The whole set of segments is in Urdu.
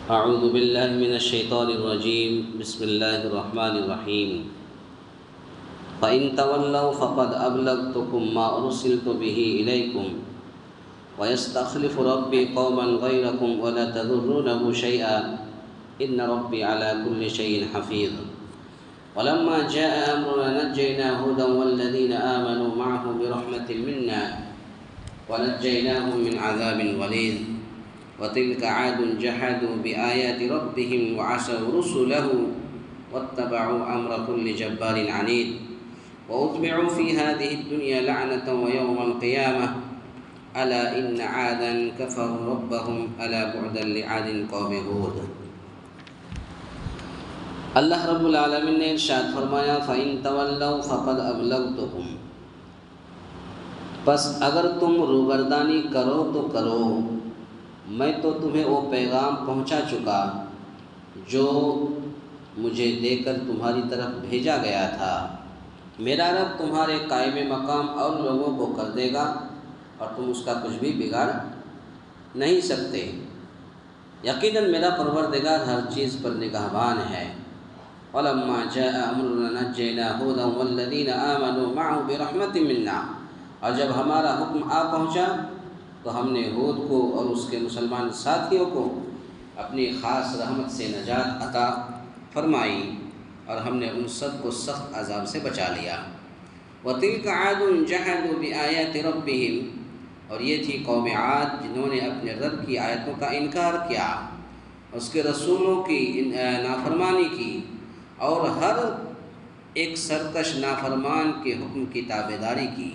اعوذ باللہ من الشیطان الرجیم بسم اللہ الرحمن الرحیم فَإِن تَوَلَّوْا فَقَدْ أَبْلَغْتُكُم مَّا أُرْسِلْتُ بِهِ إِلَيْكُمْ وَيَسْتَخْلِفُ رَبِّي قَوْمًا غَيْرَكُمْ وَلَا تَضُرُّونَهُ شَيْئًا إِنَّ رَبِّي عَلَى كُلِّ شَيْءٍ حَفِيظٌ وَلَمَّا جَاءَ أَمْرُنَا نَجَّيْنَا هُودًا وَالَّذِينَ آمَنُوا مَعَهُ بِرَحْمَةٍ مِنَّا وَنَجَّيْنَاهُم مِّنْ عَذَابٍ غَلِيظٍ وَتِلْكَ عَادٌ جَحَدُوا بِآيَاتِ رَبِّهِمْ وَعَصَوْا رُسُلَهُ وَاتَّبَعُوا أَمْرَ كُلِّ جَبَّارٍ عَنِيدٍ وَأُتْبِعُوا فِي هَذِهِ الدُّنْيَا لَعْنَةً وَيَوْمَ الْقِيَامَةِ أَلَا إِنَّ عَادًا كَفَرُوا رَبَّهُمْ أَلَا بُعْدًا لِعَادٍ قَوْمِ هُودٍ۔ اللہ رب العالمین نے ارشاد فرمایا فَإِن تَوَلَّوْا فَقَدْ أَبْلَغْتُكُمْ، پس اگر تم روگردانی کرو تو کرو، میں تو تمہیں وہ پیغام پہنچا چکا جو مجھے دے کر تمہاری طرف بھیجا گیا تھا۔ میرا رب تمہارے قائم مقام اور لوگوں کو کر دے گا اور تم اس کا کچھ بھی بگاڑ نہیں سکتے۔ یقیناً میرا پروردگار ہر چیز پر نگہبان ہے۔ وَلَمَّا جَاءَ أَمْرُنَا نَجَّيْنَا هُودًا وَالَّذِينَ آمَنُوا مَعَهُ بِرَحْمَةٍ مِنَّا، اور جب ہمارا حکم آ پہنچا تو ہم نے ہود کو اور اس کے مسلمان ساتھیوں کو اپنی خاص رحمت سے نجات عطا فرمائی اور ہم نے ان سب کو سخت عذاب سے بچا لیا۔ وَتِلْكَ عَادٌ جَحَدُوا بِآيَاتِ رَبِّهِمْ، اور یہ تھی قوم عاد جنہوں نے اپنے رب کی آیتوں کا انکار کیا، اس کے رسولوں کی نافرمانی کی اور ہر ایک سرکش نافرمان کے حکم کی تابعداری کی۔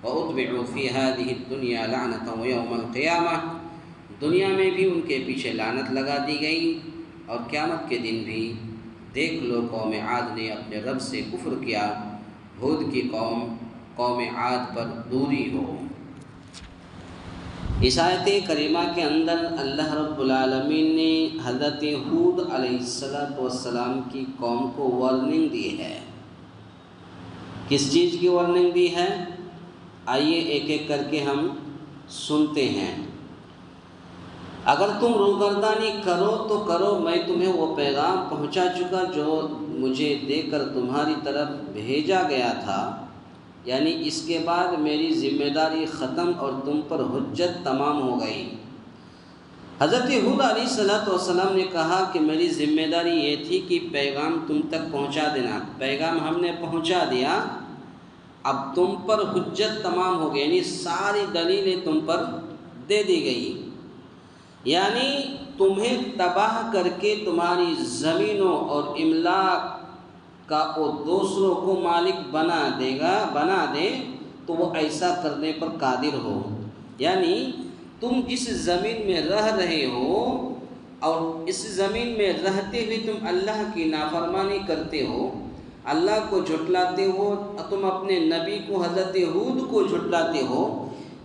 وَأُتْبِعُوا فِي هَذِهِ الدُّنْيَا لَعْنَةً وَيَوْمَ الْقِيَامَةِ، دنیا میں بھی ان کے پیچھے لعنت لگا دی گئی اور قیامت کے دن بھی۔ دیکھ لو قوم عاد نے اپنے رب سے کفر کیا، ہود کی قوم عاد پر دوری ہو۔ اس آیت کریمہ کے اندر اللہ رب العالمین نے حضرت ہود علیہ السلام کی قوم کو وارننگ دی ہے۔ کس چیز کی وارننگ دی ہے؟ آئیے ایک ایک کر کے ہم سنتے ہیں۔ اگر تم روگردانی کرو تو کرو، میں تمہیں وہ پیغام پہنچا چکا جو مجھے دے کر تمہاری طرف بھیجا گیا تھا، یعنی اس کے بعد میری ذمہ داری ختم اور تم پر حجت تمام ہو گئی۔ حضرت ہود علیہ السلام نے کہا کہ میری ذمہ داری یہ تھی کہ پیغام تم تک پہنچا دینا، پیغام ہم نے پہنچا دیا، اب تم پر حجت تمام ہو گئی، یعنی ساری دلیلیں تم پر دے دی گئی، یعنی تمہیں تباہ کر کے تمہاری زمینوں اور املاک کا وہ دوسروں کو مالک بنا دے تو وہ ایسا کرنے پر قادر ہو۔ یعنی تم جس زمین میں رہ رہے ہو اور اس زمین میں رہتے ہوئے تم اللہ کی نافرمانی کرتے ہو، اللہ کو جھٹلاتے ہو، تم اپنے نبی کو حضرت ہود کو جھٹلاتے ہو،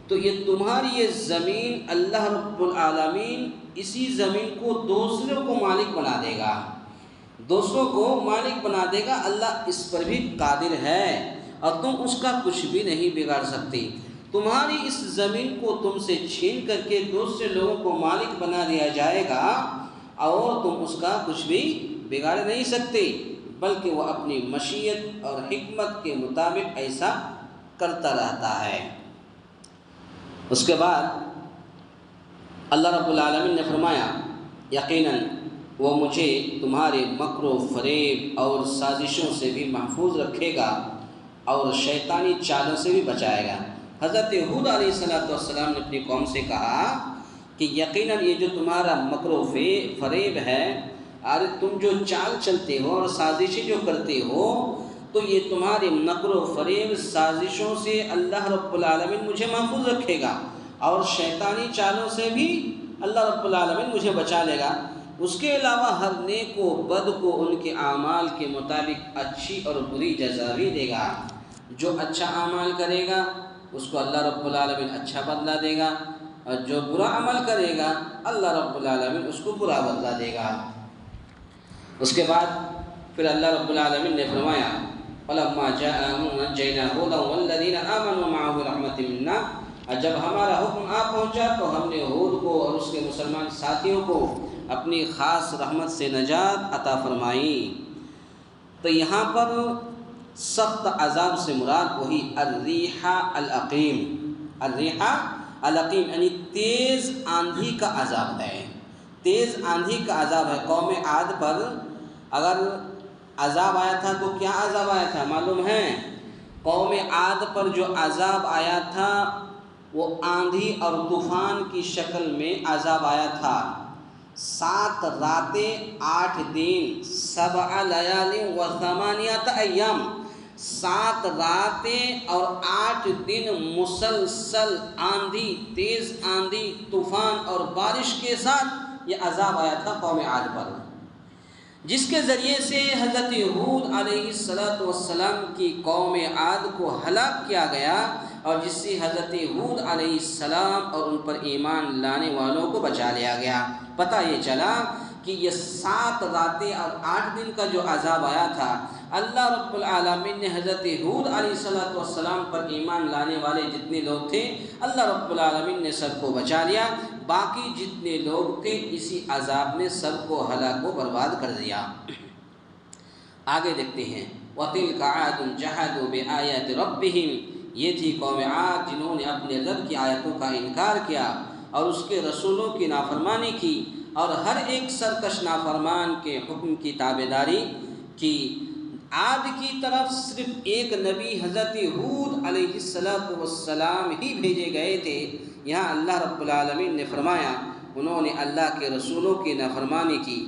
تو یہ تمہاری یہ زمین اللہ رب العالمین اسی زمین کو دوسروں کو مالک بنا دے گا، دوسروں کو مالک بنا دے گا۔ اللہ اس پر بھی قادر ہے اور تم اس کا کچھ بھی نہیں بگاڑ سکتے۔ تمہاری اس زمین کو تم سے چھین کر کے دوسرے لوگوں کو مالک بنا دیا جائے گا اور تم اس کا کچھ بھی بگاڑ نہیں سکتے، بلکہ وہ اپنی مشیت اور حکمت کے مطابق ایسا کرتا رہتا ہے۔ اس کے بعد اللہ رب العالمین نے فرمایا یقیناً وہ مجھے تمہارے مکر و فریب اور سازشوں سے بھی محفوظ رکھے گا اور شیطانی چالوں سے بھی بچائے گا۔ حضرت ہود علیہ السلام نے اپنی قوم سے کہا کہ یقیناً یہ جو تمہارا مکر و فریب ہے اور تم جو چال چلتے ہو اور سازشیں جو کرتے ہو، تو یہ تمہارے مکر و فریب سازشوں سے اللہ رب العالمین مجھے محفوظ رکھے گا اور شیطانی چالوں سے بھی اللہ رب العالمین مجھے بچا لے گا۔ اس کے علاوہ ہر نیک و بد کو ان کے اعمال کے مطابق اچھی اور بری جزا بھی دے گا۔ جو اچھا اعمال کرے گا اس کو اللہ رب العالمین اچھا بدلہ دے گا، اور جو برا عمل کرے گا اللہ رب العالمین اس کو برا بدلہ دے گا۔ اس کے بعد پھر اللہ رب العالمین نے فرمایا فَلَمَّا جَاءَ أَمْرُنَا نَجَّيْنَا هُودًا وَالَّذِينَ آمَنُوا مَعَهُ بِرَحْمَةٍ مِنَّا، اور جب ہمارا حکم آ پہنچا تو ہم نے ہود کو اور اس کے مسلمان ساتھیوں کو اپنی خاص رحمت سے نجات عطا فرمائی۔ تو یہاں پر سخت عذاب سے مراد وہی الریح العقیم، الریح العقیم یعنی تیز آندھی کا عذاب ہے، تیز آندھی کا عذاب ہے۔ قوم عاد پر اگر عذاب آیا تھا تو کیا عذاب آیا تھا معلوم ہے؟ قوم عاد پر جو عذاب آیا تھا وہ آندھی اور طوفان کی شکل میں عذاب آیا تھا۔ 7 راتیں 8 دن 7 لیال و 8 ایام، 7 راتیں اور 8 دن مسلسل آندھی، تیز آندھی، طوفان اور بارش کے ساتھ یہ عذاب آیا تھا قوم عاد پر، جس کے ذریعے سے حضرت ہود علیہ السلام کی قوم عاد کو ہلاک کیا گیا، اور جس سے حضرت ہود علیہ السلام اور ان پر ایمان لانے والوں کو بچا لیا گیا۔ پتہ یہ چلا کہ یہ 7 راتیں اور 8 دن کا جو عذاب آیا تھا، اللہ رب العالمین نے حضرت ہود علیہ السلام پر ایمان لانے والے جتنے لوگ تھے اللہ رب العالمین نے سب کو بچا لیا، باقی جتنے لوگ تھے اسی عذاب نے سب کو ہلاک و برباد کر دیا۔ آگے دیکھتے ہیں وَتِلْكَ عَادٌ جَحَدُوا بِآيَاتِ رَبِّهِمْ، یہ تھی قوم عاد جنہوں نے اپنے رب کی آیتوں کا انکار کیا اور اس کے رسولوں کی نافرمانی کی، اور ہر ایک سرکش نافرمان کے حکم کی تابعداری کی۔ عاد کی طرف صرف ایک نبی حضرت ہود علیہ السلام ہی بھیجے گئے تھے۔ یہاں اللہ رب العالمین نے فرمایا انہوں نے اللہ کے رسولوں کی نافرمانی کی،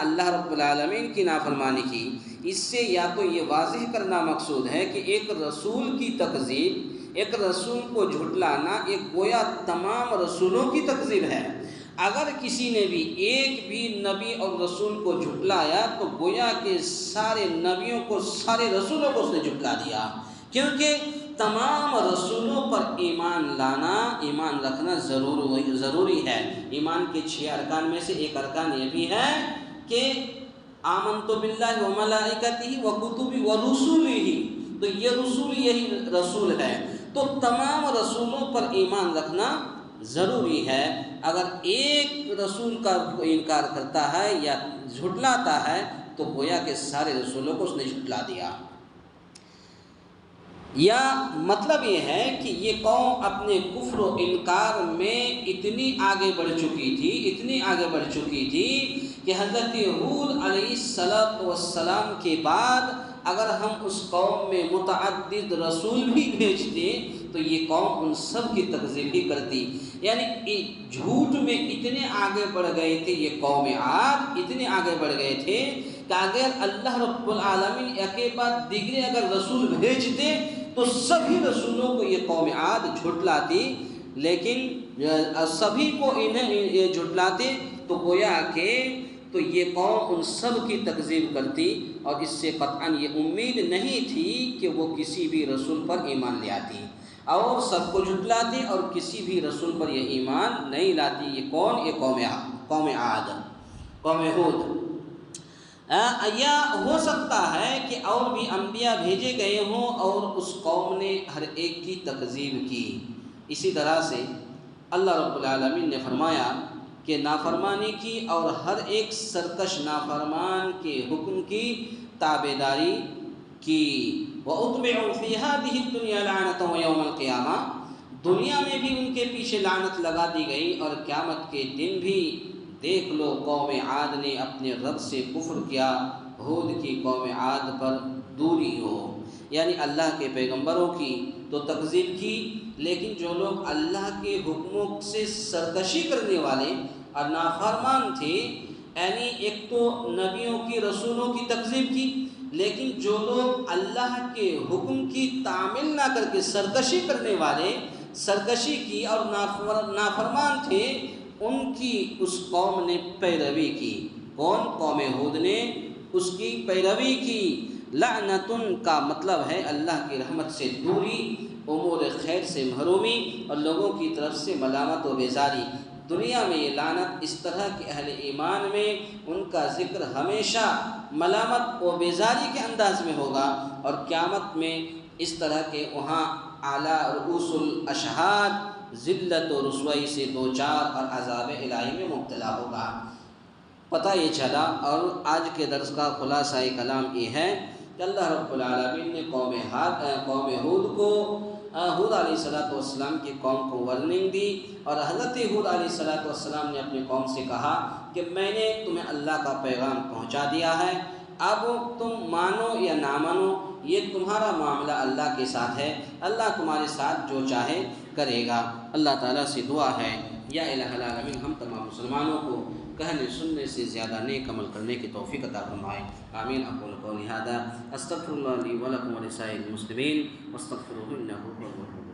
اللہ رب العالمین کی نافرمانی کی۔ اس سے یا تو یہ واضح کرنا مقصود ہے کہ ایک رسول کی تکذیب، ایک رسول کو جھٹلانا ایک گویا تمام رسولوں کی تکذیب ہے۔ اگر کسی نے بھی ایک بھی نبی اور رسول کو جھٹلایا تو گویا کہ سارے نبیوں کو، سارے رسولوں کو اس نے جھٹلا دیا، کیونکہ تمام رسولوں پر ایمان لانا، ایمان رکھنا ضروری ہے۔ ایمان کے 6 ارکان میں سے ایک ارکان یہ بھی ہے کہ آمنت باللہ و ملائکتہ و کتبہ و رسولہ، تو یہ رسول یہی رسول ہے، تو تمام رسولوں پر ایمان رکھنا ضروری ہے۔ اگر ایک رسول کا انکار کرتا ہے یا جھٹلاتا ہے تو گویا کہ سارے رسولوں کو اس نے جھٹلا دیا۔ یا مطلب یہ ہے کہ یہ قوم اپنے کفر و انکار میں اتنی آگے بڑھ چکی تھی، اتنی آگے بڑھ چکی تھی کہ حضرت ہود علیہ السلام کے بعد اگر ہم اس قوم میں متعدد رسول بھی بھیجتے تو یہ قوم ان سب کی تکذیب ہی کرتی۔ یعنی جھوٹ میں اتنے آگے بڑھ گئے تھے یہ قوم عاد، اتنے آگے بڑھ گئے تھے کہ اگر اللہ رب العالمین ایک بعد دیگرے اگر رسول بھیجتے تو سبھی رسولوں کو یہ قوم عاد جھٹلاتی، لیکن سبھی کو انہیں یہ جھٹلاتے تو گویا کہ تو یہ قوم ان سب کی تکذیب کرتی، اور اس سے قطعاً یہ امید نہیں تھی کہ وہ کسی بھی رسول پر ایمان لے آتی، اور سب کو جھٹلاتی اور کسی بھی رسول پر یہ ایمان نہیں لاتی۔ یہ کون؟ یہ قوم عاد، قوم ہود۔ یا ہو سکتا ہے کہ اور بھی انبیاء بھیجے گئے ہوں اور اس قوم نے ہر ایک کی تکذیب کی۔ اسی طرح سے اللہ رب العالمین نے فرمایا کہ نافرمانی کی اور ہر ایک سرکش نافرمان کے حکم کی تابعداری کی۔ وَأُتْبِعُوا فِي هَذِهِ الدُّنْيَا لَعْنَةً وَيَوْمَ الْقِيَامَةِ، دنیا میں بھی ان کے پیچھے لعنت لگا دی گئی اور قیامت کے دن بھی دیکھ لو قوم عاد نے اپنے رب سے کفر کیا، ہود کی قوم عاد پر دوری ہو۔ یعنی اللہ کے پیغمبروں کی تو تکذیب کی، لیکن جو لوگ اللہ کے حکموں سے سرکشی کرنے والے اور نافرمان تھے، یعنی ایک تو نبیوں کی، رسولوں کی تکذیب کی، لیکن جو لوگ اللہ کے حکم کی تعمیل نہ کر کے سرکشی کرنے والے، سرکشی کی اور نافرمان تھے، ان کی اس قوم نے پیروی کی۔ کون؟ قوم ہود نے اس کی پیروی کی۔ لعنتن کا مطلب ہے اللہ کی رحمت سے دوری، امور خیر سے محرومی اور لوگوں کی طرف سے ملامت و بیزاری۔ دنیا میں یہ لعنت اس طرح کے اہل ایمان میں ان کا ذکر ہمیشہ ملامت و بیزاری کے انداز میں ہوگا، اور قیامت میں اس طرح کے وہاں اعلیٰ رؤوس الاشہاد ذلت و رسوائی سے دوچار اور عذاب الہی میں مبتلا ہوگا۔ پتہ یہ چلا، اور آج کے درس کا خلاصہ کلام یہ ہے کہ اللہ رب العالمین نے قوم ہود کو، ہود علیہ السلام کی قوم کو وارننگ دی، اور حضرت ہود علیہ السلام نے اپنی قوم سے کہا کہ میں نے تمہیں اللہ کا پیغام پہنچا دیا ہے، اب تم مانو یا نہ مانو یہ تمہارا معاملہ اللہ کے ساتھ ہے، اللہ تمہارے ساتھ جو چاہے کرے گا۔ اللہ تعالیٰ سے دعا ہے یا الہ العالمین ہم تمام مسلمانوں کو کہنے سننے سے زیادہ نیک عمل کرنے کی توفیق عطا فرمائے، آمین۔ اقول قولی ھذا استغفر اللہ لی ولکم ولسائر المسلمین واستغفروہ انہ هو الغفور الرحیم۔